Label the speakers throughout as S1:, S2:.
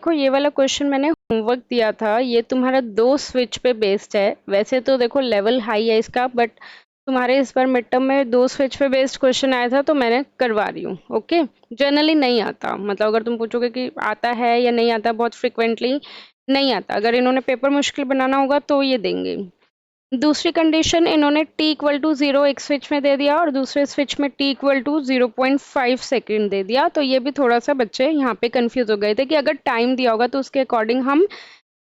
S1: देखो ये वाला क्वेश्चन मैंने होमवर्क दिया था, ये तुम्हारा दो स्विच पे बेस्ड है। वैसे तो देखो लेवल हाई है इसका, बट तुम्हारे इस बार मिड टर्म में दो स्विच पे बेस्ड क्वेश्चन आया था तो मैंने करवा रही हूँ। ओके, जनरली नहीं आता, मतलब अगर तुम पूछोगे कि आता है या नहीं आता, बहुत फ्रिक्वेंटली नहीं आता। अगर इन्होंने पेपर मुश्किल बनाना होगा तो ये देंगे। दूसरी कंडीशन इन्होंने t इक्वल टू 0 एक स्विच में दे दिया और दूसरे स्विच में t इक्वल टू 0.5 सेकेंड दे दिया। तो ये भी थोड़ा सा बच्चे यहाँ पे कंफ्यूज हो गए थे कि अगर टाइम दिया होगा तो उसके अकॉर्डिंग हम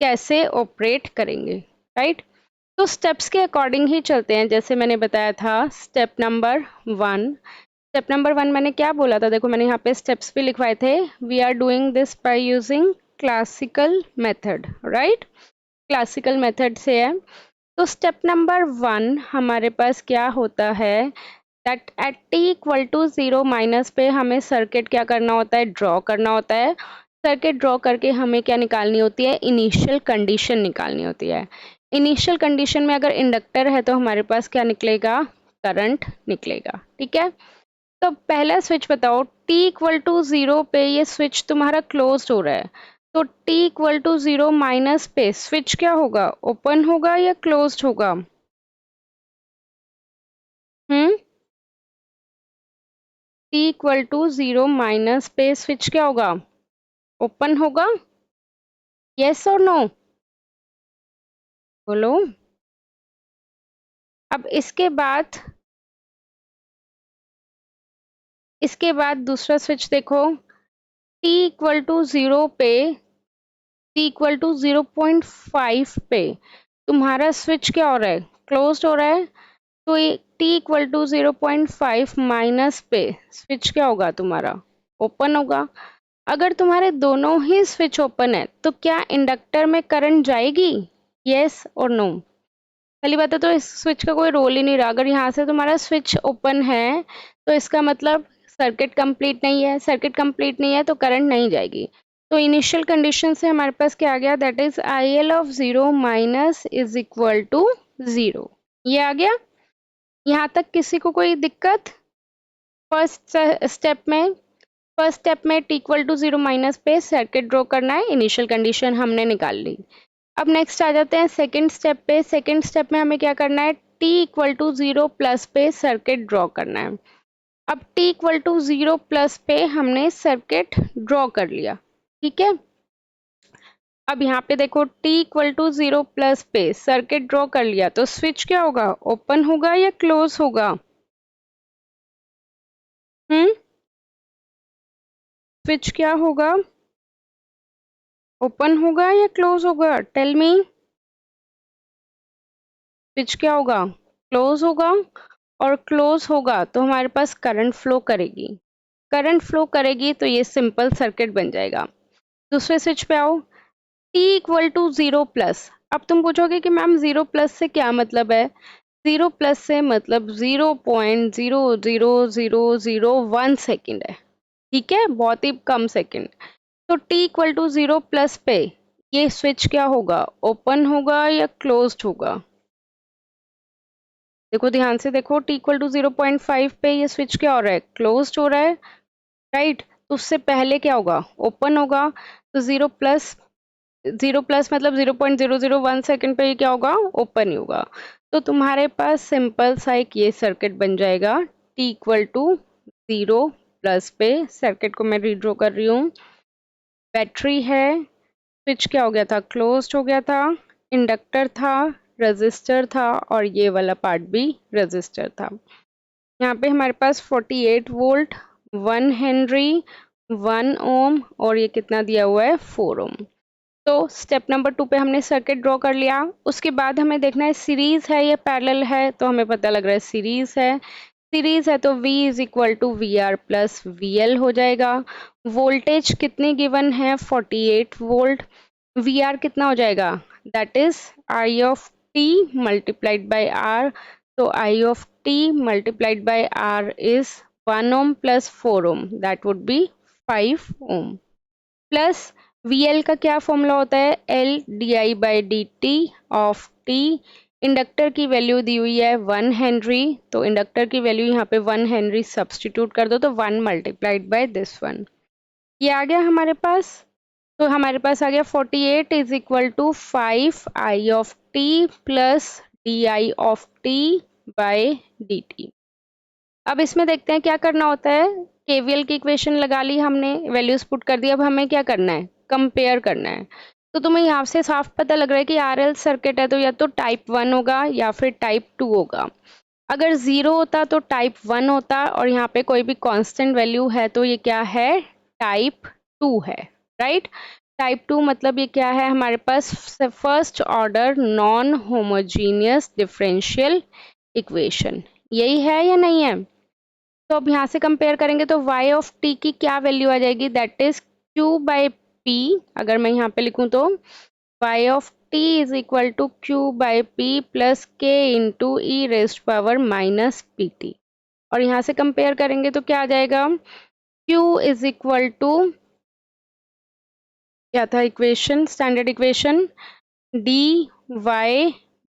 S1: कैसे ऑपरेट करेंगे, राइट। तो स्टेप्स के अकॉर्डिंग ही चलते हैं। जैसे मैंने बताया था स्टेप नंबर 1, स्टेप नंबर 1 मैंने क्या बोला था, देखो मैंने यहाँ पे स्टेप्स भी लिखवाए थे। We are doing this by using classical method, right. Classical method से है। तो स्टेप नंबर 1 हमारे पास क्या होता है, that at t equal to 0 minus पे हमें सर्किट क्या करना होता है, ड्रॉ करना होता है। सर्किट ड्रॉ करके हमें क्या निकालनी होती है, इनिशियल कंडीशन निकालनी होती है। इनिशियल कंडीशन में अगर इंडक्टर है तो हमारे पास क्या निकलेगा, करंट निकलेगा, ठीक है। तो पहला स्विच बताओ, t इक्वल टू 0 पे ये स्विच तुम्हारा क्लोज हो रहा है, तो t इक्वल टू 0 माइनस पे स्विच क्या होगा, ओपन होगा या क्लोज होगा। t इक्वल टू 0 माइनस पे स्विच क्या होगा, ओपन होगा। यस और नो, बोलो। अब इसके बाद दूसरा स्विच देखो, t इक्वल टू 0 पे, t इक्वल टू 0.5 पे तुम्हारा स्विच क्या हो रहा है, क्लोज हो रहा है। तो ये t इक्वल टू 0.5 माइनस पे स्विच क्या होगा तुम्हारा, ओपन होगा। अगर तुम्हारे दोनों ही स्विच ओपन है तो क्या इंडक्टर में करंट जाएगी, यस और नो। पहली बात है तो इस स्विच का कोई रोल ही नहीं रहा। अगर यहाँ से तुम्हारा स्विच ओपन है तो इसका मतलब सर्किट कंप्लीट नहीं है, सर्किट कंप्लीट नहीं है तो करंट नहीं जाएगी। तो इनिशियल कंडीशन से हमारे पास क्या आ गया, that is I L of 0 minus is equal to 0। ये आ गया। यहाँ तक किसी को कोई दिक्कत। फर्स्ट स्टेप में t इक्वल टू 0 माइनस पे सर्किट ड्रॉ करना है, इनिशियल कंडीशन हमने निकाल ली। अब नेक्स्ट आ जाते हैं सेकंड स्टेप पे। सेकंड स्टेप में हमें क्या करना है, t इक्वल टू 0 प्लस पे सर्किट ड्रॉ करना है। अब t इक्वल टू 0 प्लस पे हमने सर्किट ड्रॉ कर लिया, ठीक है। अब यहाँ पे देखो t इक्वल टू 0 प्लस पे सर्किट ड्रॉ कर लिया तो स्विच क्या होगा, ओपन होगा या क्लोज होगा। स्विच क्या होगा, ओपन होगा या क्लोज होगा, टेल मी। स्विच क्या होगा, क्लोज होगा। और क्लोज होगा तो हमारे पास करंट फ्लो करेगी। करंट फ्लो करेगी तो ये सिंपल सर्किट बन जाएगा। दूसरे स्विच पे आओ, t इक्वल टू 0 प्लस। अब तुम पूछोगे कि मैम 0 प्लस से क्या मतलब है। 0 प्लस से मतलब 0.00001 सेकेंड है, ठीक है, बहुत ही कम सेकेंड। तो t इक्वल टू 0 प्लस पे ये स्विच क्या होगा, ओपन होगा या क्लोज्ड होगा। देखो ध्यान से देखो, t इक्वल टू 0.5 पे ये स्विच क्या हो रहा है, क्लोज्ड हो रहा है, राइट। तो उससे पहले क्या होगा, ओपन होगा। तो 0 प्लस मतलब 0.001 सेकेंड पे ये क्या होगा, ओपन ही होगा। तो तुम्हारे पास सिंपल सा एक ये सर्किट बन जाएगा। t इक्वल टू 0 प्लस पे सर्किट को मैं रीड्रॉ कर रही हूँ। बैटरी है, स्विच क्या हो गया था, क्लोज्ड हो गया था। इंडक्टर था, रेजिस्टर था और ये वाला पार्ट भी रेजिस्टर था। यहाँ पे हमारे पास 48 वोल्ट, 1 हेनरी, 1 ओम और ये कितना दिया हुआ है, 4 ओम। तो स्टेप नंबर 2 पे हमने सर्किट ड्रॉ कर लिया। उसके बाद हमें देखना है सीरीज है या पैरेलल है, तो हमें पता लग रहा है सीरीज है। सीरीज है तो V is equal to V R plus V L हो जाएगा। वोल्टेज कितनी गिवन है, 48 वोल्ट। वी आर कितना हो जाएगा, that is I of T multiplied by R. तो I of T multiplied by R is 1 ohm plus 4 ohm, that would be 5 ohm. Plus VL का क्या फॉर्मूला होता है, L D I by D T of T. Inductor की value दी हुई है 1 Henry, तो इंडक्टर की वैल्यू यहाँ पे 1 हेनरी सब्सटीट्यूट कर दो तो 1 मल्टीप्लाइड बाय दिस 1, ये आ गया हमारे पास। तो हमारे पास आ गया 48 is equal to 5 of T plus D of T by D T. अब इसमें देखते हैं क्या करना होता है। केवीएल की इक्वेशन लगा ली हमने, वैल्यूज पुट कर दी। अब हमें क्या करना है, कंपेयर करना है। तो तुम्हें यहाँ से साफ पता लग रहा है कि आरएल सर्किट है तो या तो टाइप 1 होगा या फिर टाइप 2 होगा। अगर 0 होता तो टाइप 1 होता, और यहाँ पे कोई भी कांस्टेंट वैल्यू है तो ये क्या है, टाइप 2 है, राइट। टाइप 2 मतलब ये क्या है, हमारे पास first order non homogeneous differential equation, यही है या नहीं है। तो अब यहाँ से कंपेयर करेंगे तो y ऑफ t की क्या वैल्यू आ जाएगी, that is q by p। अगर मैं यहाँ पे लिखूँ तो y of t is equal to q by p plus k into E raised power minus P T. और यहाँ से कंपेयर करेंगे तो क्या आ जाएगा, q इज इक्वल टू, क्या था equation, standard equation, D Y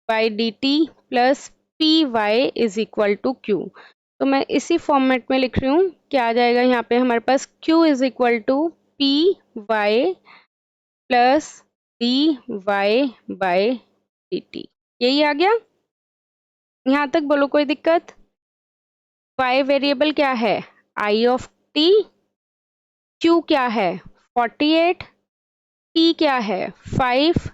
S1: by D T plus P Y is equal to Q. तो मैं इसी फॉर्मेट में लिख रही हूँ, क्या आ जाएगा यहाँ पे हमारे पास q is equal to P Y plus D Y by D T. यही आ गया, यहाँ तक बोलो कोई दिक्कत। y वेरिएबल क्या है, i ऑफ t, q क्या है 48, p क्या है 5,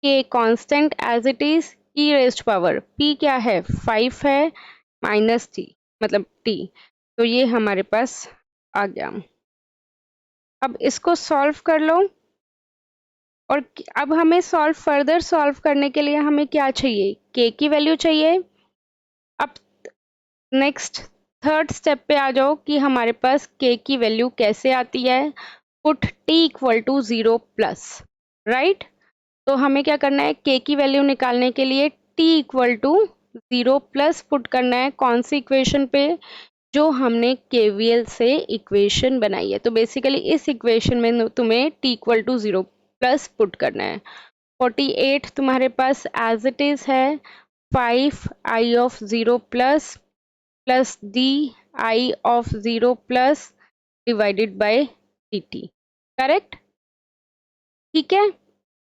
S1: k constant as it is, e raised power p क्या है 5 है, माइनस t मतलब t। तो ये हमारे पास आ गया। अब इसको सॉल्व कर लो, और अब हमें फर्दर सॉल्व करने के लिए हमें क्या चाहिए, k की वैल्यू चाहिए। अब नेक्स्ट थर्ड स्टेप पे आ जाओ कि हमारे पास k की वैल्यू कैसे आती है, put t equal to 0 plus, right. तो हमें क्या करना है, k की वैल्यू निकालने के लिए t equal to 0 plus put करना है, कौन सी इक्वेशन पे, जो हमने केवीएल से इक्वेशन बनाई है। तो बेसिकली इस इक्वेशन में तुम्हें t equal to 0 plus put करना है। 48 तुम्हारे पास एज इट इज है, 5 i of 0 plus plus D I of 0 plus divided bye D T, correct. ठीक है,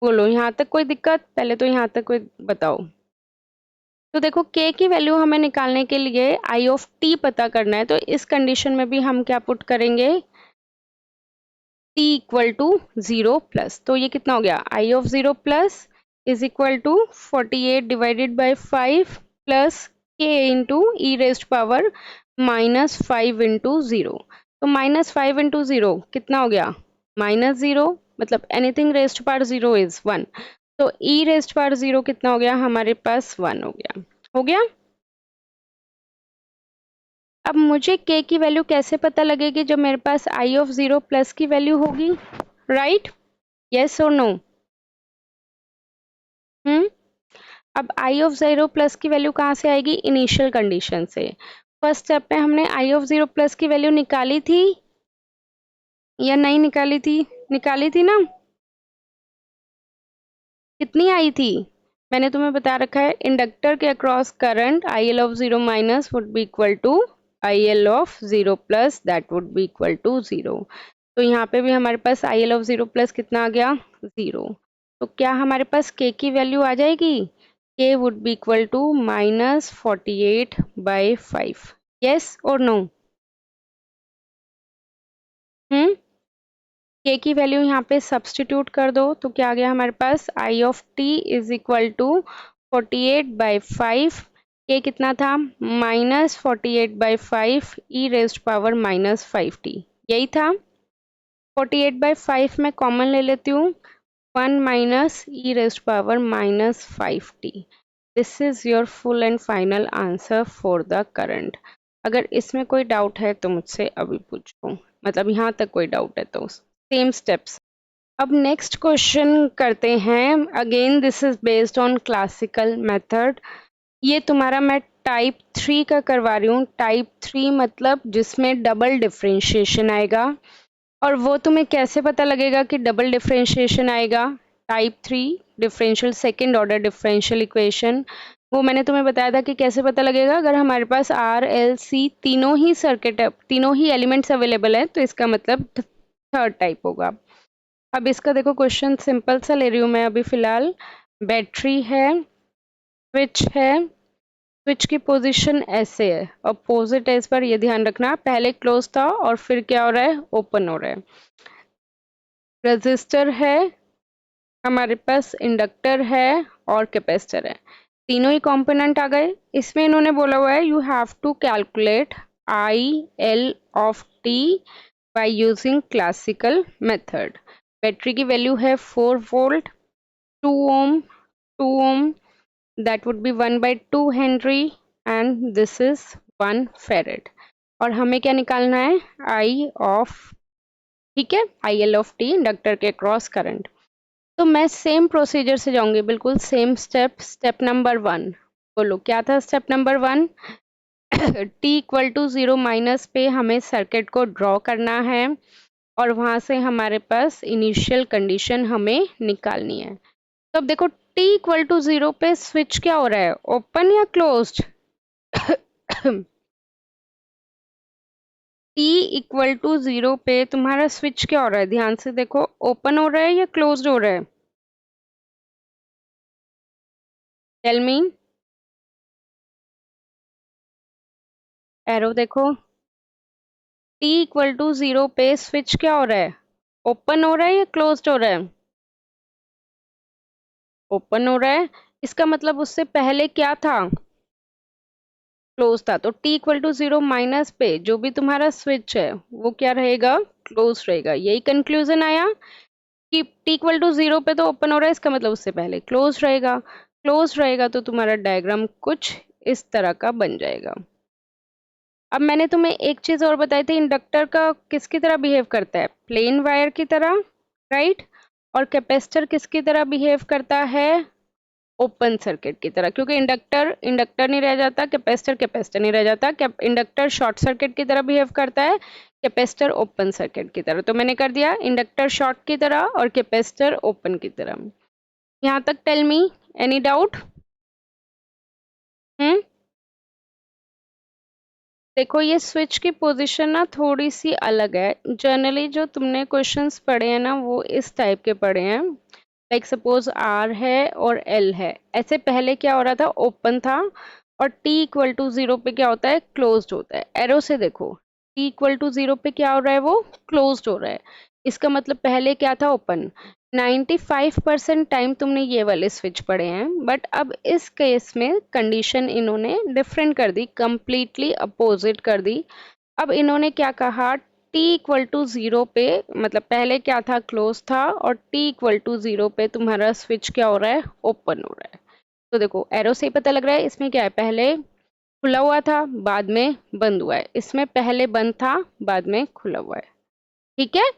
S1: बोलो यहाँ तक कोई दिक्कत, पहले तो यहाँ तक कोई बताओ। तो देखो k की वैल्यू हमें निकालने के लिए i ऑफ t पता करना है, तो इस कंडीशन में भी हम क्या पुट करेंगे, t इक्वल टू 0 प्लस। तो ये कितना हो गया, i of 0 plus is equal to 48 divided by 5 plus k into E raised power minus 5 into 0। तो माइनस 5 इंटू 0 कितना हो गया, माइनस 0, मतलब एनीथिंग रेस्ट पावर 0 इज 1। तो ई रेस्ट पावर 0 कितना हो गया, हमारे पास 1 हो गया, हो गया। अब मुझे k की वैल्यू कैसे पता लगेगी, जब मेरे पास i ऑफ 0 प्लस की वैल्यू होगी, राइट, यस और नो। अब i ऑफ 0 प्लस की वैल्यू कहाँ से आएगी, इनिशियल कंडीशन से। फर्स्ट स्टेप में हमने i ऑफ 0 प्लस की वैल्यू निकाली थी या नहीं निकाली थी, निकाली थी ना, कितनी आई थी, मैंने तुम्हें बता रखा है, इंडक्टर के across current IL of 0 minus would be equal to IL of 0 plus, that would be equal to 0। तो यहाँ पे भी हमारे पास IL ऑफ 0 प्लस कितना आ गया, 0। तो क्या हमारे पास k की वैल्यू आ जाएगी, k would be equal to minus 48 by 5, yes और नो। k की वैल्यू यहाँ पे सब्सटीट्यूट कर दो, तो क्या आ गया हमारे पास, i of t is equal to 48 by 5, k कितना था, minus 48 by 5 E raised power minus 5t, यही था। 48 बाई 5 में कॉमन ले लेती हूँ, 1 minus E raised power minus 5t। This is your full and final answer for the current. अगर इसमें कोई डाउट है तो मुझसे अभी पूछो, मतलब यहाँ तक कोई डाउट है तो सेम स्टेप्स। अब नेक्स्ट क्वेश्चन करते हैं, again this is based on classical method. ये तुम्हारा मैं टाइप 3 का करवा रही हूँ। टाइप 3 मतलब जिसमें डबल डिफरेंशिएशन आएगा, और वो तुम्हें कैसे पता लगेगा कि डबल डिफरेंशिएशन आएगा, type 3 differential second order differential equation, वो मैंने तुम्हें बताया था कि कैसे पता लगेगा। अगर हमारे पास आर एल सी तीनों ही सर्किट, तीनों ही एलिमेंट्स अवेलेबल है, तो इसका मतलब थर्ड टाइप होगा। अब इसका देखो क्वेश्चन सिंपल सा ले रही हूँ मैं अभी फिलहाल। बैटरी है, स्विच है, स्विच की पोजीशन ऐसे है, अपोजिट है इस पर, ये ध्यान रखना। पहले क्लोज था और फिर क्या हो रहा है, ओपन हो रहा है। रजिस्टर है, हमारे पास इंडक्टर है और कैपेसिटर है, तीनों ही कंपोनेंट आ गए। इसमें इन्होंने बोला हुआ है you have to calculate I L of T by using classical method. Battery की वैल्यू है 4 volt, 2 ohm, 2 ohm, that would be 1/2 Henry and this is 1 farad। और हमें क्या निकालना है, आई ऑफ, ठीक है, आई एल ऑफ टी, इंडक्टर के क्रॉस करंट। तो मैं सेम प्रोसीजर से जाऊंगी, बिल्कुल सेम स्टेप। स्टेप नंबर 1, बोलो क्या था step number 1? T equal to 0 minus पे हमें सर्किट को ड्रॉ करना है और वहां से हमारे पास इनिशियल कंडीशन हमें निकालनी है। तो अब देखो t इक्वल टू 0 पे स्विच क्या हो रहा है, ओपन या क्लोज्ड? t इक्वल टू 0 पे तुम्हारा स्विच क्या हो रहा है, ध्यान से देखो, ओपन हो रहा है या क्लोज्ड हो रहा है? Tell me. एरो देखो, t इक्वल टू 0 पे स्विच क्या हो रहा है, ओपन हो रहा है या क्लोज्ड हो रहा है? ओपन हो रहा है। इसका मतलब उससे पहले क्या था, क्लोज था। तो t इक्वल टू 0 माइनस पे जो भी तुम्हारा स्विच है वो क्या रहेगा, क्लोज रहेगा। यही कंक्लूजन आया कि t इक्वल टू 0 पे तो ओपन हो रहा है, इसका मतलब उससे पहले क्लोज रहेगा। क्लोज रहेगा तो तुम्हारा डायग्राम कुछ इस तरह का बन जाएगा। अब मैंने तुम्हें एक चीज और बताई थी, इंडक्टर का किसकी तरह बिहेव करता है, प्लेन वायर की तरह, राइट। और कैपेसिटर किसकी तरह बिहेव करता है, ओपन सर्किट की तरह, क्योंकि इंडक्टर इंडक्टर नहीं रह जाता, कैपेसिटर कैपेसिटर नहीं रह जाता। इंडक्टर शॉर्ट सर्किट की तरह बिहेव करता है, कैपेसिटर ओपन सर्किट की तरह। तो मैंने कर दिया इंडक्टर शॉर्ट की तरह और कैपेसिटर ओपन की तरह। यहाँ तक टेल मी, एनी डाउट? हम्म, देखो ये स्विच की पोजीशन ना थोड़ी सी अलग है। जनरली जो तुमने क्वेश्चंस पढ़े हैं ना वो इस टाइप के पढ़े हैं, लाइक सपोज आर है और एल है, ऐसे पहले क्या हो रहा था, ओपन था, और टी इक्वल टू 0 पे क्या होता है, क्लोज्ड होता है। एरो से देखो, टी इक्वल टू 0 पे क्या हो रहा है, वो क्लोज्ड हो रहा है। इसका मतलब पहले क्या था, ओपन। 95% टाइम तुमने ये वाले स्विच पढ़े हैं, बट अब इस केस में कंडीशन इन्होंने डिफरेंट कर दी, कंप्लीटली अपोजिट कर दी। अब इन्होंने क्या कहा, t इक्वल टू 0 पे, मतलब पहले क्या था, क्लोज था, और t इक्वल टू 0 पे तुम्हारा स्विच क्या हो रहा है, ओपन हो रहा है। तो देखो एरो से ही पता लग रहा है इसमें क्या है, पहले खुला हुआ था बाद में बंद हुआ है, इसमें पहले बंद था बाद में खुला हुआ है, ठीक है।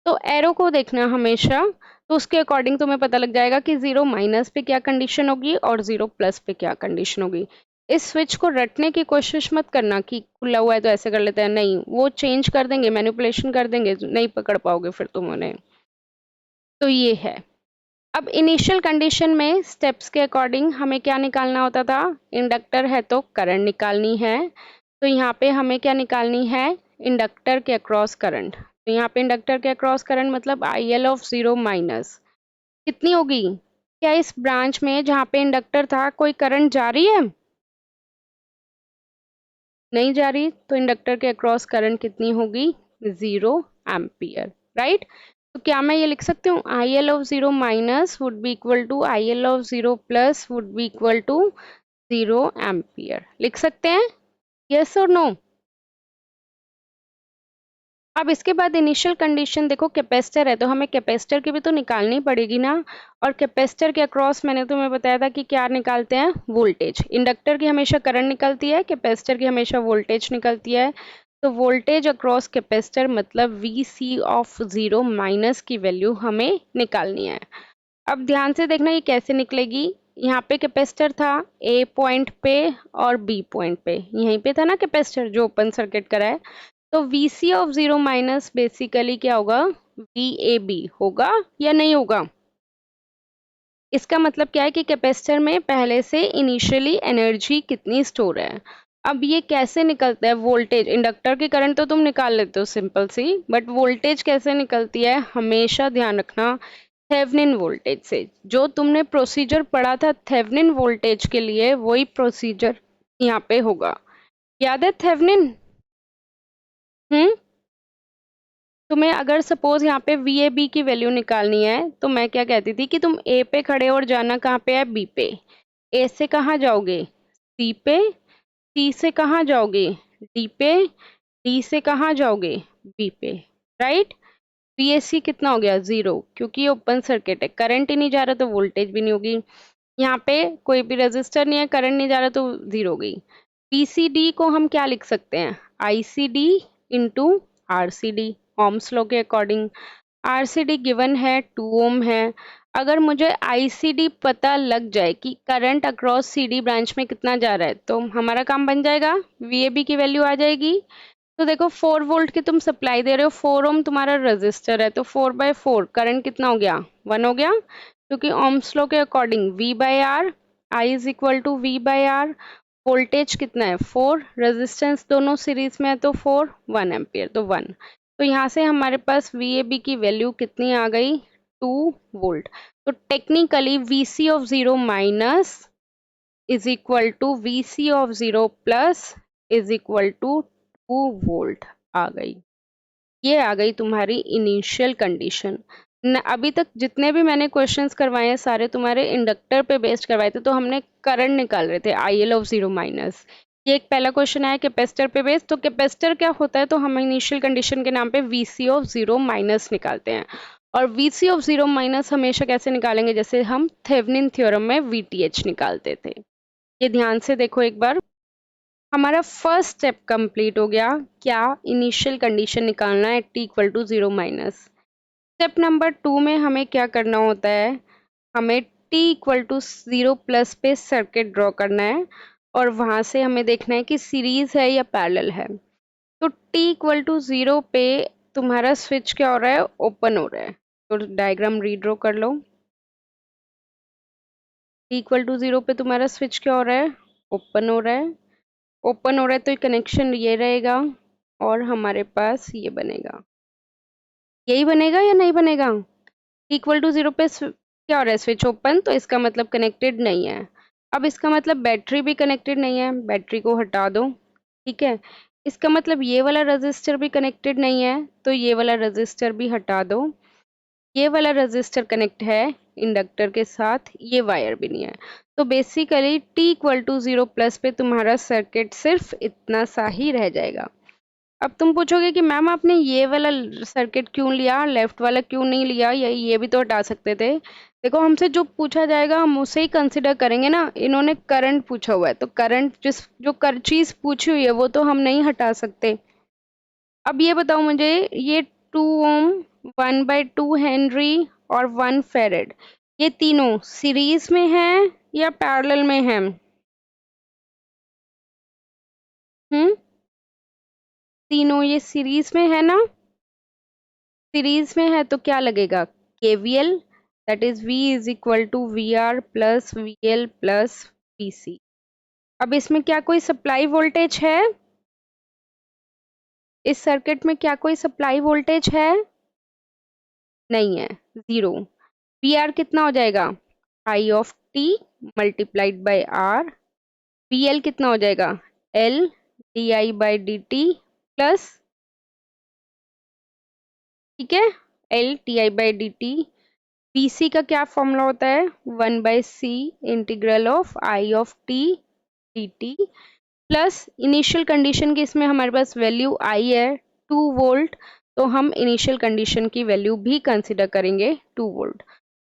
S1: तो एरो को देखना हमेशा, तो उसके अकॉर्डिंग तुम्हें पता लग जाएगा कि 0 माइनस पे क्या कंडीशन होगी और 0 प्लस पे क्या कंडीशन होगी। इस स्विच को रटने की कोशिश मत करना कि खुला हुआ है तो ऐसे कर लेते हैं, नहीं, वो चेंज कर देंगे, मैनिपुलेशन कर देंगे, नहीं पकड़ पाओगे फिर तुम उन्हें। तो ये है। अब इनिशियल कंडीशन में स्टेप्स के अकॉर्डिंग हमें क्या निकालना होता था, इंडक्टर है तो करंट निकालनी है। तो यहाँ पे हमें क्या निकालनी है, इंडक्टर के अक्रॉस करंट। तो यहाँ पे इंडक्टर के अक्रॉस करंट मतलब आई एल ऑफ 0 माइनस कितनी होगी, क्या इस ब्रांच में जहाँ पे इंडक्टर था कोई करंट जा रही है, नहीं जा रही, तो इंडक्टर के अक्रॉस करंट कितनी होगी, 0 एम्पियर, राइट। तो क्या मैं ये लिख सकती हूँ, I L of 0 minus would be equal to I L of 0 plus would be equal to 0 ampere, लिख सकते हैं, यस और नो? अब इसके बाद इनिशियल कंडीशन देखो, कैपेसिटर है तो हमें कैपेसिटर की भी तो निकालनी पड़ेगी ना। और कैपेसिटर के अक्रॉस मैंने तुम्हें बताया था कि क्या निकालते हैं, वोल्टेज। इंडक्टर की हमेशा करंट निकलती है, कैपेसिटर की हमेशा वोल्टेज निकलती है। तो वोल्टेज अक्रॉस कैपेसिटर मतलब वी सी ऑफ 0 माइनस की वैल्यू हमें निकालनी है। अब ध्यान से देखना ये कैसे निकलेगी। यहाँ पे कैपेसिटर था ए पॉइंट पे और बी पॉइंट पे, यहीं पे था ना कैपेसिटर जो ओपन सर्किट करा है। तो VC ऑफ 0 माइनस बेसिकली क्या होगा, VAB होगा या नहीं होगा। इसका मतलब क्या है कि कैपेसिटर में पहले से इनिशियली एनर्जी कितनी स्टोर है। अब ये कैसे निकलता है वोल्टेज, इंडक्टर की करंट तो तुम निकाल लेते हो सिंपल सी, बट वोल्टेज कैसे निकलती है हमेशा ध्यान रखना, थेवेनिन वोल्टेज से। जो तुमने प्रोसीजर पढ़ा था थेवेनिन वोल्टेज के लिए, वही प्रोसीजर यहाँ पे होगा। याद है थेवेनिन? हम्म। तुम्हें अगर सपोज यहाँ पे वी ए बी की वैल्यू निकालनी है, तो मैं क्या कहती थी कि तुम ए पे खड़े हो और जाना कहाँ पे है, बी पे। ए से कहाँ जाओगे, सी पे। सी से कहाँ जाओगे, डी पे। डी से कहाँ जाओगे, बी पे। राइट। वीएससी कितना हो गया, 0, क्योंकि ये ओपन सर्किट है, करंट ही नहीं जा रहा तो वोल्टेज भी नहीं होगी। यहाँ पे कोई भी रेजिस्टर नहीं है, करंट नहीं जा रहा तो 0 हो गई। पीसीडी को हम क्या लिख सकते हैं, ICD into RCD, ohms law के अकॉर्डिंग। आरसीडी गिवन है 2 ओम है। अगर मुझे आईसीडी पता लग जाए कि करंट अक्रॉस सीडी ब्रांच में कितना जा रहा है, तो हमारा काम बन जाएगा, वीएबी की वैल्यू आ जाएगी। तो देखो 4 वोल्ट की तुम सप्लाई दे रहे हो, 4 ओम तुम्हारा रजिस्टर है, तो 4/4 करंट कितना हो गया, 1 हो गया, क्योंकि ओम्स लॉ के according V by R, I is equal to V by R. Voltage कितना है 4, रेजिस्टेंस दोनों सीरीज में है तो 4, 1 एम्पियर तो 1। तो यहाँ से हमारे पास VAB की वैल्यू कितनी आ गई, 2 वोल्ट। तो technically VC of 0 minus is equal to VC of 0 plus is equal to 2 volt आ गई। ये आ गई तुम्हारी इनिशियल कंडीशन। अभी तक जितने भी मैंने क्वेश्चंस करवाए हैं सारे तुम्हारे इंडक्टर पे बेस्ड करवाए थे, तो हमने करंट निकाल रहे थे IL ऑफ 0 माइनस। ये एक पहला क्वेश्चन आया कैपेसिटर पे बेस्ड, तो कैपेसिटर क्या होता है, तो हम इनिशियल कंडीशन के नाम पे VC ऑफ 0 माइनस निकालते हैं। और VC ऑफ 0 माइनस हमेशा कैसे निकालेंगे, जैसे हम थेवेनिन थ्योरम में VTH निकालते थे। ये ध्यान से देखो एक बार। हमारा फर्स्ट स्टेप कंप्लीट हो गया, क्या, इनिशियल कंडीशन निकालना है t equal to 0 minus. Step number 2 में हमें क्या करना होता है, हमें t इक्वल टू 0 प्लस पे सर्किट ड्रॉ करना है, और वहां से हमें देखना है कि सीरीज है या पैरेलल है। तो t इक्वल टू 0 पे तुम्हारा स्विच क्या हो रहा है, ओपन हो रहा है, तो डायग्राम रीड्रॉ कर लो। t इक्वल टू 0 पे तुम्हारा स्विच क्या हो रहा है, ओपन हो रहा है। ओपन हो रहा है तो कनेक्शन ये रहेगा, और हमारे पास ये बनेगा, यही बनेगा या नहीं बनेगा। इक्वल टू 0 पे क्या हो रहा है, स्विच ओपन, तो इसका मतलब कनेक्टेड नहीं है। अब इसका मतलब बैटरी भी कनेक्टेड नहीं है, बैटरी को हटा दो। ठीक है। इसका मतलब ये वाला रजिस्टर भी कनेक्टेड नहीं है, तो ये वाला रजिस्टर भी हटा दो। ये वाला रजिस्टर कनेक्ट है इंडक्टर के साथ, ये वायर भी नहीं है। तो basically t equal to 0 plus पे तुम्हारा सर्किट सिर्फ इतना सा ही रह जाएगा। अब तुम पूछोगे कि मैम आपने ये वाला सर्किट क्यों लिया, लेफ्ट वाला क्यों नहीं लिया, या ये भी तो हटा सकते थे। देखो हमसे जो पूछा जाएगा हम उसे ही कंसिडर करेंगे ना। इन्होंने करंट पूछा हुआ है, तो करंट जिस जो कर चीज पूछी हुई है वो तो हम नहीं हटा सकते। अब ये बताओ मुझे, ये 2 ओम, 1/2 हेनरी और 1 फेरेड, ये तीनों सीरीज में हैं या पैरेलल में हैं। हम्म। तीनों ये सीरीज में है ना, सीरीज में है तो क्या लगेगा, KVL, that is V is equal to VR plus VL plus VC। अब इसमें क्या कोई सप्लाई वोल्टेज है, इस सर्किट में क्या कोई सप्लाई वोल्टेज है, नहीं है, 0। VR कितना हो जाएगा, I of t multiplied by R। VL कितना हो जाएगा, L di/dt प्लस, ठीक है, L di/dt। VC का क्या फॉर्मूला होता है, 1/c integral of I of t dt plus initial condition की, इसमें हमारे पास वैल्यू आई है 2 वोल्ट, तो हम इनिशियल कंडीशन की वैल्यू भी कंसिडर करेंगे 2 वोल्ट।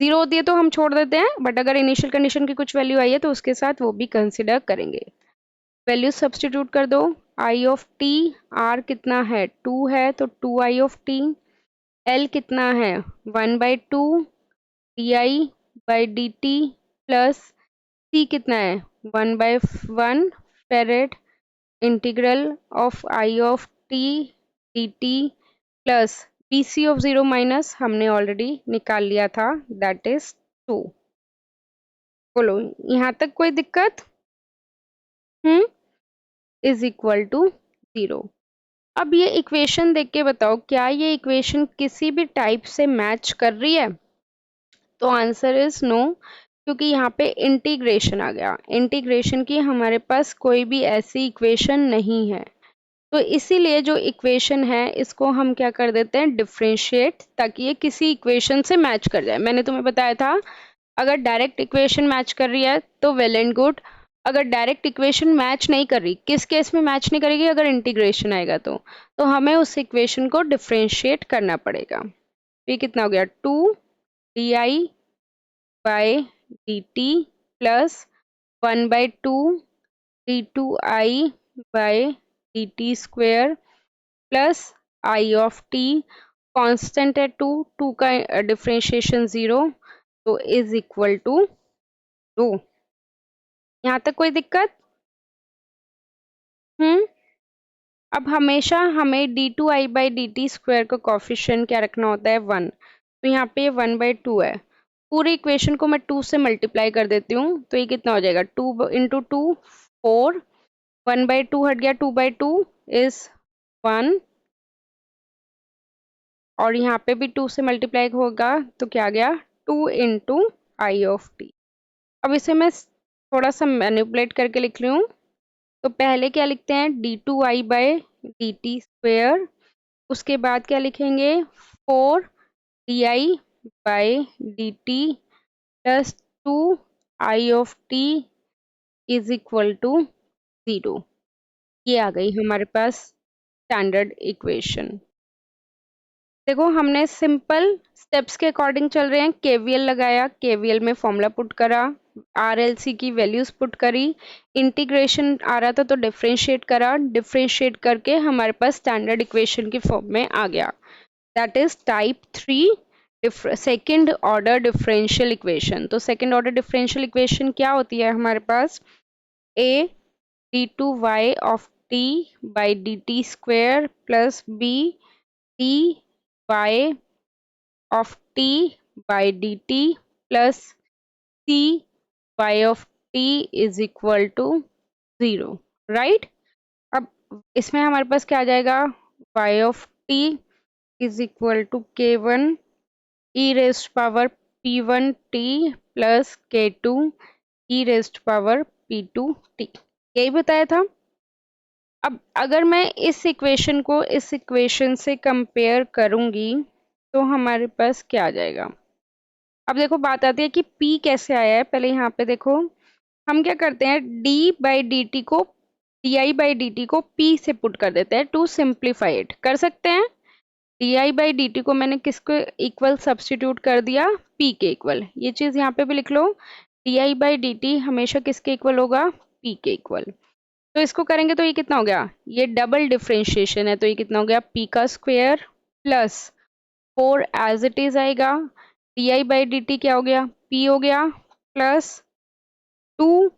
S1: 0 होती है तो हम छोड़ देते हैं, बट अगर इनिशियल कंडीशन की कुछ वैल्यू आई है तो उसके साथ वो भी कंसिडर करेंगे। वैल्यू सब्सटीट्यूट कर दो, आई ऑफ टी, आर कितना है 2 है तो 2 I ऑफ टी, एल कितना है 1/2 di/dt प्लस सी कितना है 1/1 farad integral of I of T dt plus VC of 0 minus हमने ऑलरेडी निकाल लिया था, दैट इज 2। बोलो यहाँ तक कोई दिक्कत। हम्म। Is equal to 0। अब ये इक्वेशन देख के बताओ, क्या ये इक्वेशन किसी भी टाइप से मैच कर रही है? तो आंसर इज नो, क्योंकि यहाँ पे इंटीग्रेशन आ गया। इंटीग्रेशन की हमारे पास कोई भी ऐसी इक्वेशन नहीं है, तो इसीलिए जो इक्वेशन है इसको हम क्या कर देते हैं, डिफरेंशिएट, ताकि ये किसी इक्वेशन से मैच कर जाए। मैंने तुम्हें बताया था, अगर डायरेक्ट इक्वेशन मैच कर रही है तो वेल एंड गुड। अगर डायरेक्ट इक्वेशन मैच नहीं कर रही, किस केस में मैच नहीं करेगी, अगर इंटीग्रेशन आएगा तो हमें उस इक्वेशन को डिफरेंशिएट करना पड़ेगा। तो ये कितना हो गया, 2 di/dt plus 1/2 d2i/dt square plus I of T, constant है 2, 2 का डिफरेंशिएशन 0, तो इज इक्वल टू 2। यहाँ तक कोई दिक्कत? अब हमेशा हमें d2i/dt स्क्वायर का कॉफिशिएंट क्या रखना होता है, 1। तो यहाँ पे 1/2 है। पूरी इक्वेशन को मैं 2 से मल्टीप्लाई कर देती हूँ, तो ये कितना हो जाएगा, 2 इंटू 2 4, 1/2 हट गया, 2/2 इज 1, और यहाँ पे भी 2 से मल्टीप्लाई होगा तो क्या आ गया, 2 इंटू आई ऑफ टी। अब इसे मैं थोड़ा सा मैनिपुलेट करके लिख रही हूँ। तो पहले क्या लिखते हैं, d2i/dt स्क्वेयर, उसके बाद क्या लिखेंगे, 4 di/dt plus 2 i of t is equal to 0। ये आ गई हमारे पास स्टैंडर्ड इक्वेशन। देखो, हमने सिंपल स्टेप्स के अकॉर्डिंग चल रहे हैं। केवीएल लगाया, केवीएल में फॉर्मूला पुट करा, आरएलसी की वैल्यूज पुट करी, इंटीग्रेशन आ रहा था तो डिफरेंशिएट करा, डिफरेंशिएट करके हमारे पास स्टैंडर्ड इक्वेशन की फॉर्म में आ गया। That is type 3 second order differential equation. तो सेकेंड ऑर्डर डिफरेंशियल इक्वेशन क्या होती है हमारे पास, a d2y of t by D T square plus b dy of t by dt plus c y of t is equal to 0, right. अब इसमें हमारे पास क्या आ जाएगा, y of t is equal to k1 e raised power p1 t plus k2 e raised power p2 t, यही बताया था। अब अगर मैं इस इक्वेशन को इस इक्वेशन से कंपेयर करूंगी तो हमारे पास क्या आ जाएगा। अब देखो, बात आती है कि P कैसे आया है। पहले यहाँ पे देखो, हम क्या करते हैं, di/dt को P से पुट कर देते हैं टू सिंप्लीफाई इट। कर सकते हैं, di/dt को मैंने किसको इक्वल सब्स्टिट्यूट कर दिया, P के इक्वल। ये चीज यहाँ पे भी लिख लो, di/dt हमेशा किसके इक्वल होगा, P के इक्वल। तो इसको करेंगे तो ये कितना हो गया, ये डबल डिफरेंशिएशन है, तो ये कितना हो गया, P का square plus 4 as it is आएगा, di/dt क्या हो गया, P हो गया प्लस 2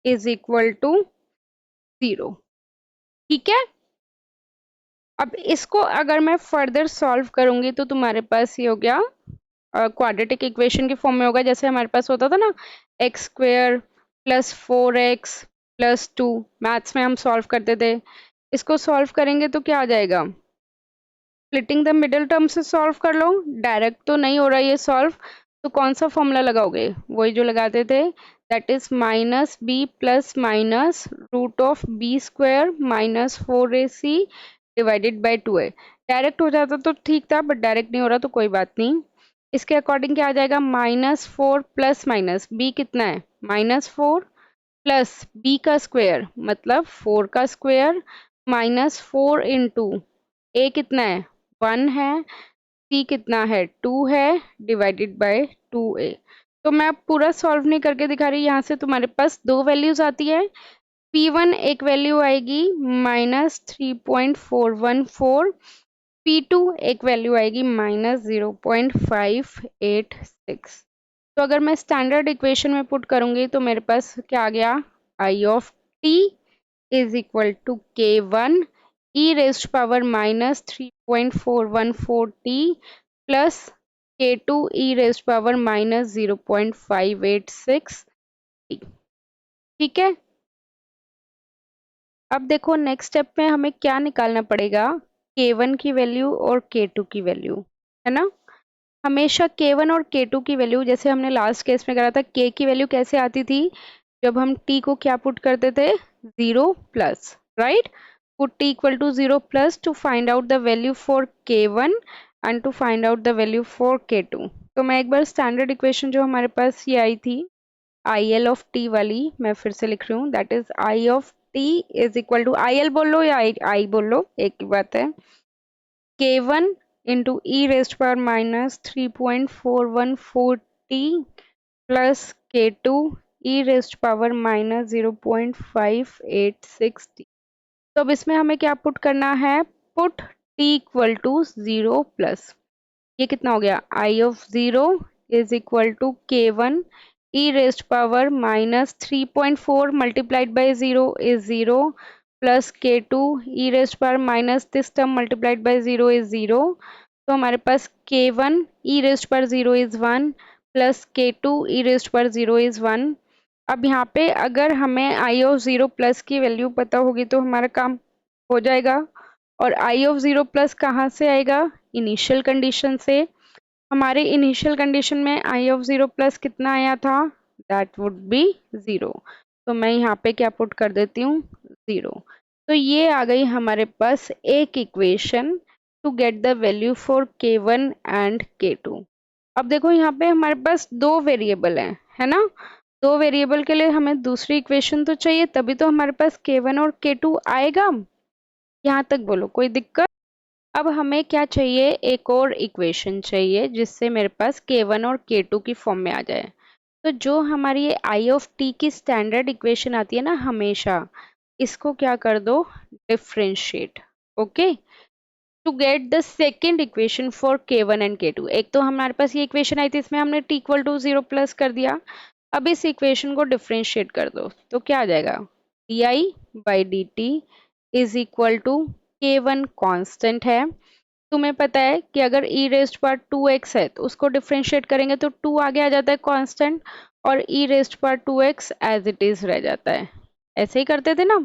S1: इज इक्वल टू 0। ठीक है। अब इसको अगर मैं फर्दर सॉल्व करूंगी तो तुम्हारे पास ये हो गया, क्वाड्रेटिक इक्वेशन की फॉर्म में होगा, जैसे हमारे पास होता था ना, x square plus 4x plus 2, maths में हम सॉल्व करते थे। इसको सॉल्व करेंगे तो क्या आ जाएगा, स्प्लिटिंग द मिडिल टर्म से सॉल्व कर लो। डायरेक्ट तो नहीं हो रहा ये सॉल्व, तो कौन सा फॉर्मूला लगाओगे, वही जो लगाते थे, that is minus B plus minus root of B square minus 4ac divided by 2a। Direct हो जाता तो ठीक था, बट डायरेक्ट नहीं हो रहा तो कोई बात नहीं। इसके अकॉर्डिंग क्या आ जाएगा, -4 प्लस माइनस बी कितना है, -4 प्लस बी का स्क्वायर मतलब 4 का स्क्वायर -4 इंटू ए कितना है, 1 है, सी कितना है, 2 है, डिवाइडेड बाय 2a। तो मैं अब पूरा सॉल्व नहीं करके दिखा रही, यहाँ से तुम्हारे पास दो वैल्यूज आती है। P1 एक वैल्यू आएगी -3.414, P2 एक वैल्यू आएगी -0.586। तो अगर मैं स्टैंडर्ड इक्वेशन में पुट करूंगी तो मेरे पास क्या आ गया, I of T is equal to k1 e raised power -3.414t plus k2 e raised power -0.586t। ठीक है। अब देखो नेक्स्ट स्टेप में हमें क्या निकालना पड़ेगा, K1 की वैल्यू और K2 की वैल्यू, है ना। हमेशा K1 और K2 की वैल्यू, जैसे हमने लास्ट केस में करा था, K की वैल्यू कैसे आती थी, जब हम T को क्या पुट करते थे, 0 plus, right. Put T equal to 0 plus to find out the value for K1 and to find out the value for K2। तो मैं एक बार स्टैंडर्ड इक्वेशन जो हमारे पास ये आई थी IL ऑफ T वाली, मैं फिर से लिख रही हूँ, that is I of T is equal to, IL बोल लो या I बोल लो, एक ही बात है, K1 into e raised power minus 3.4140 plus K2 e raised power minus 0.586t। तो अब इसमें हमें क्या पुट करना है, put t equal to 0 plus, ये कितना हो गया, I of 0 is equal to K1 e raised power minus 3.4 multiplied by 0 is 0 plus K2 e raised power minus this term multiplied by 0 is 0। तो हमारे पास K1 e raised power 0 is 1 plus K2 e raised power 0 is 1। अब यहाँ पे अगर हमें I of 0 plus की वैल्यू पता होगी तो हमारा काम हो जाएगा। और I ऑफ 0 प्लस कहाँ से आएगा, इनिशियल कंडीशन से। हमारे इनिशियल कंडीशन में I ऑफ 0 प्लस कितना आया था, दैट वुड बी 0। तो मैं यहाँ पे क्या पुट कर देती हूँ, 0। तो ये आ गई हमारे पास एक equation to get the value for K1 and K2। अब देखो यहाँ पे हमारे पास दो वेरिएबल हैं, है ना। दो वेरिएबल के लिए हमें दूसरी इक्वेशन तो चाहिए, तभी तो हमारे पास K1 और K2 आएगा। यहाँ तक बोलो कोई दिक्कत। अब हमें क्या चाहिए, एक और इक्वेशन चाहिए जिससे मेरे पास K1 और K2 की फॉर्म में आ जाए। तो जो हमारी ये I ऑफ T की स्टैंडर्ड इक्वेशन आती है ना हमेशा, इसको क्या कर दो, differentiate. Okay, to get the second equation for K1 and K2। एक तो हमारे पास ये इक्वेशन आई थी, इसमें हमने T इक्वल टू 0 प्लस कर दिया। अब इस इक्वेशन को डिफरेंशिएट कर दो तो क्या आ जाएगा, di by D T is equal to K1 constant है। तुम्हें पता है कि अगर e रेस्ट पावर 2x है तो उसको डिफरेंशिएट करेंगे तो 2 आगे आ जाता है कांस्टेंट, और e raised power 2x as it is रह जाता है। ऐसे ही करते थे ना।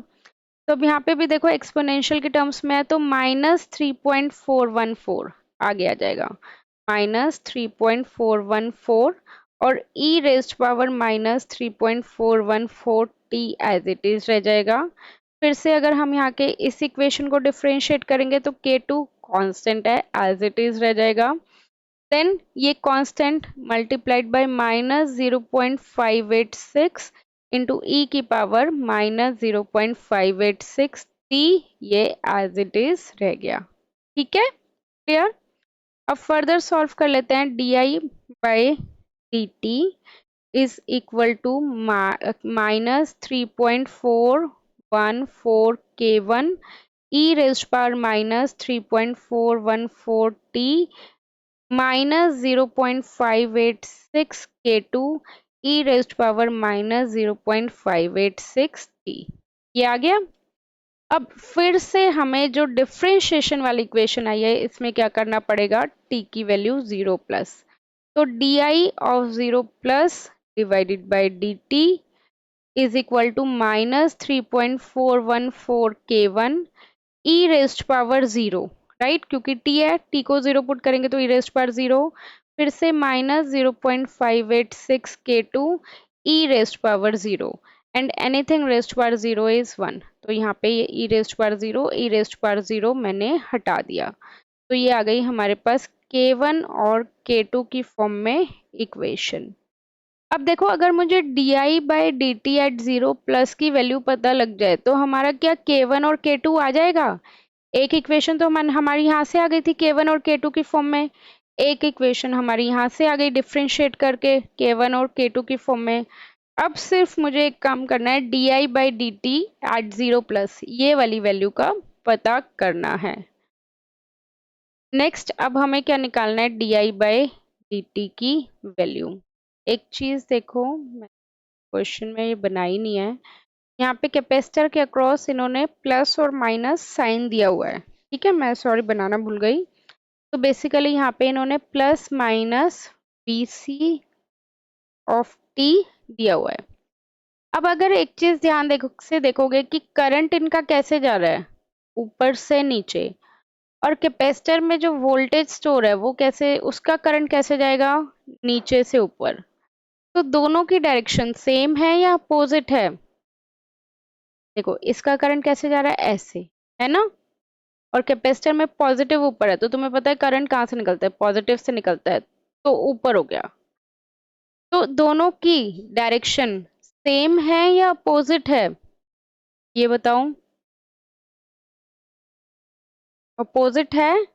S1: तो अब यहाँ पे भी देखो एक्सपोनेंशियल के टर्म्स में है तो -3.414 आगे आ जाएगा, -3.414, और e raised power -3.414t as it is रह जाएगा। फिर से अगर हम यहाँ के इस इक्वेशन को डिफरेंशिएट करेंगे तो K2 कांस्टेंट है, एज इट इज रह जाएगा। देन ये कांस्टेंट मल्टीप्लाइड बाय -0.586 इंटू ई की पावर -0.586 t, ये एज इट इज रह गया। ठीक है, क्लियर। अब फर्दर सॉल्व कर लेते हैं। di by dt is equal to -3.414 K1 e raised power -3.414t -0.586 K2 e raised power -0.586t, ये आ गया। अब फिर से हमें जो डिफरेंशिएशन वाली इक्वेशन आई है इसमें क्या करना पड़ेगा, t की वैल्यू 0 प्लस, तो di of 0 plus divided by dt is equal to -3.414 K1 e raised power 0, right, क्योंकि t है, t को 0 पुट करेंगे तो e रेस्ट पावर 0, फिर से -0.586 K2 e raised power 0 and anything rest power 0 is 1। तो यहाँ पे ये e raised power 0, e raised power 0 मैंने हटा दिया। तो ये आ गई हमारे पास K1 और K2 की फॉर्म में इक्वेशन। अब देखो अगर मुझे di by D T at 0 plus की वैल्यू पता लग जाए तो हमारा क्या K1 और K2 आ जाएगा। एक इक्वेशन तो हमारी यहाँ से आ गई थी K1 और K2 की फॉर्म में, एक इक्वेशन हमारी यहाँ से आ गई डिफरेंशिएट करके K1 और K2 की फॉर्म में। अब सिर्फ मुझे एक काम करना है, di by D T at 0 plus ये वाली वैल्यू का पता करना है। नेक्स्ट अब हमें क्या निकालना है, di बाई डी टी की वैल्यू। एक चीज देखो, क्वेश्चन में ये बनाई नहीं है, यहाँ पे कैपेसिटर के अक्रॉस इन्होंने प्लस और माइनस साइन दिया हुआ है। ठीक है, मैं सॉरी बनाना भूल गई। तो बेसिकली यहाँ पे इन्होंने plus minus BC of t दिया हुआ है। अब अगर एक चीज ध्यान से देखोगे कि करंट इनका कैसे जा रहा है, ऊपर से नीचे, और कैपेसिटर में जो वोल्टेज स्टोर है वो कैसे, उसका करंट कैसे जाएगा, नीचे से ऊपर। तो दोनों की डायरेक्शन सेम है या अपोजिट है? देखो इसका करंट कैसे जा रहा है, ऐसे, है ना, और कैपेसिटर में पॉजिटिव ऊपर है, तो तुम्हें पता है करंट कहाँ से निकलता है, पॉजिटिव से निकलता है, तो ऊपर हो गया। तो दोनों की डायरेक्शन सेम है या अपोजिट है, ये बताओ। अपोजिट है,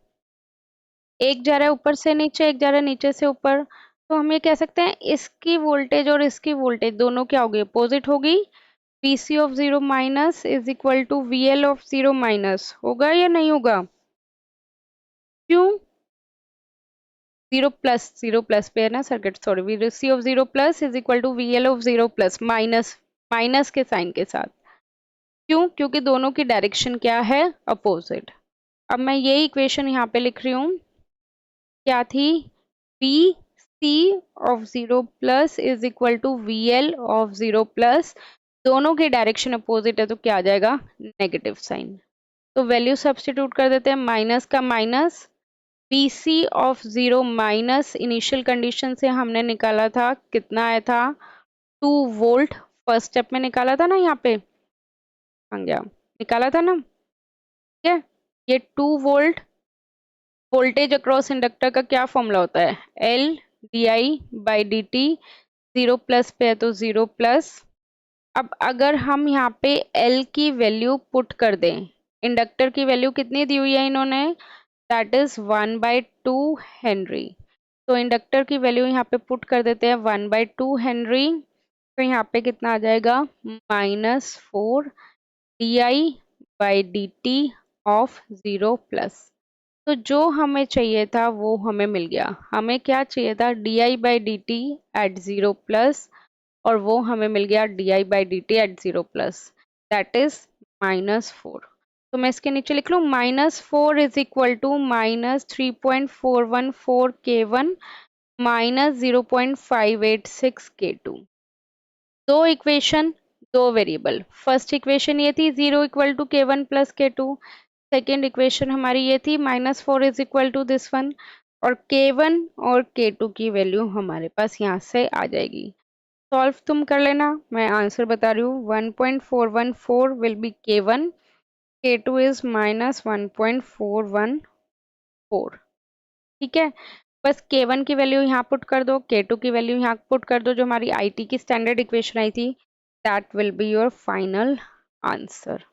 S1: एक जा रहा है ऊपर से नीचे, एक जा रहा है नीचे से ऊपर। तो हम ये कह सकते हैं इसकी वोल्टेज और इसकी वोल्टेज दोनों क्या होगी, अपोजिट होगी। VC of zero minus is equal to VL of zero minus, होगा या नहीं होगा? क्यों? जीरो प्लस पे है ना circuit, sorry, VC of zero plus is equal to VL of zero plus, minus, minus के साइन के साथ। क्यों? क्योंकि दोनों की डायरेक्शन क्या है, अपोजिट। अब मैं यही इक्वेशन यहाँ पे लिख रही हूँ, क्या थी, VC of zero plus is equal to VL of zero plus, दोनों की डायरेक्शन अपोजिट है तो क्या आ जाएगा, नेगेटिव साइन। तो वैल्यू सब्स्टिट्यूट कर देते हैं, माइनस का minus, VC of zero minus initial condition से हमने निकाला था, कितना आया था, 2 वोल्ट, फर्स्ट स्टेप में निकाला था ना, यहाँ पे आ गया, निकाला था ना, ठीक है। ये 2 वोल्ट, वोल्टेज अक्रॉस इंडक्टर का क्या फॉर्मूला होता है, LdI/dt, जीरो प्लस पे है तो जीरो प्लस। अब अगर हम यहाँ पे L की वैल्यू पुट कर दें, इंडक्टर की वैल्यू कितनी दी हुई है इन्होंने, दैट इज 1/2 हेनरी। तो इंडक्टर की वैल्यू यहाँ पे पुट कर देते हैं 1/2 हेनरी, तो यहाँ पे कितना आ जाएगा, -4 DI/dt ऑफ जीरो प्लस। तो जो हमें चाहिए था वो हमें मिल गया, हमें क्या चाहिए था, DI/dt एट जीरो प्लस, और वो हमें मिल गया DI/dt at zero plus, that is -4। तो मैं इसके नीचे लिख लूँ, -4 is equal to -3.414 K1 -0.586 K2। दो इक्वेशन, दो वेरिएबल। फर्स्ट इक्वेशन ये थी 0 equal to K1 plus K2, second equation हमारी ये थी -4 is equal to this one, और K1 और K2 की वैल्यू हमारे पास यहाँ से आ जाएगी। सॉल्व तुम कर लेना, मैं आंसर बता रही हूँ, 1.414 will be K1, K2 is -1.414, ठीक है। बस K1 की वैल्यू यहाँ पुट कर दो, K2 की वैल्यू यहाँ पुट कर दो, जो हमारी IT की स्टैंडर्ड इक्वेशन आई थी, that will be your final answer.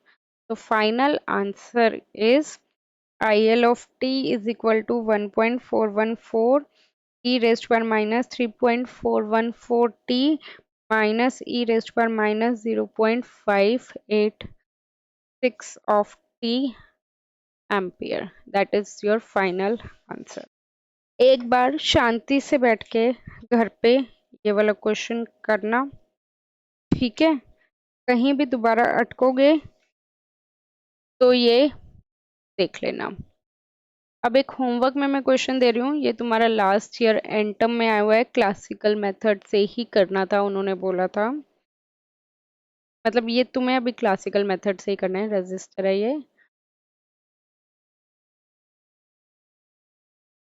S1: तो final answer is IL of t is equal to 1.414 e raised to power minus 3.414 t minus e raised to power minus 0.586 of t ampere. That is your final answer. एक बार शांति से बैठ के घर पे ये वाला question करना, ठीक है। कहीं भी दोबारा अटकोगे तो ये देख लेना। अब एक होमवर्क में मैं क्वेश्चन दे रही हूँ, ये तुम्हारा लास्ट ईयर एंड टर्म में आया हुआ है, क्लासिकल मेथड से ही करना था, उन्होंने बोला था, मतलब ये तुम्हें अभी क्लासिकल मेथड से ही करना है, रजिस्टर है ये,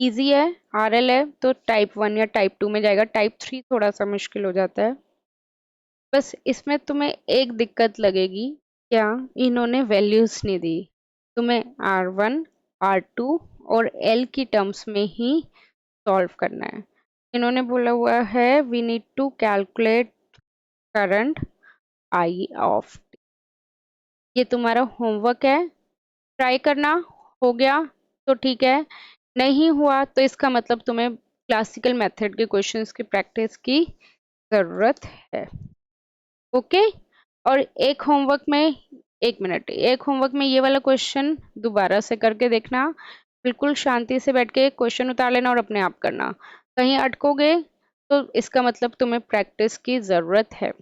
S1: इजी है, RL है तो टाइप 1 या टाइप 2 में जाएगा, टाइप 3 थोड़ा सा मुश्किल हो जाता है। बस इसमें तुम्हें एक दिक्कत लगेगी, क्या, इन्होंने वैल्यूज नहीं दी, तुम्हें R1 R2 और L की टर्म्स में ही सॉल्व करना है। इन्होंने बोला हुआ है we need to calculate current I of, ये तुम्हारा होमवर्क है, ट्राई करना, हो गया तो ठीक है, नहीं हुआ तो इसका मतलब तुम्हें क्लासिकल मेथड के क्वेश्चंस की प्रैक्टिस की जरूरत है, ओके। और एक होमवर्क में, एक मिनट, एक होमवर्क में ये वाला क्वेश्चन दोबारा से करके देखना, बिल्कुल शांति से बैठ के क्वेश्चन उतार लेना और अपने आप करना, कहीं अटकोगे तो इसका मतलब तुम्हें प्रैक्टिस की जरूरत है।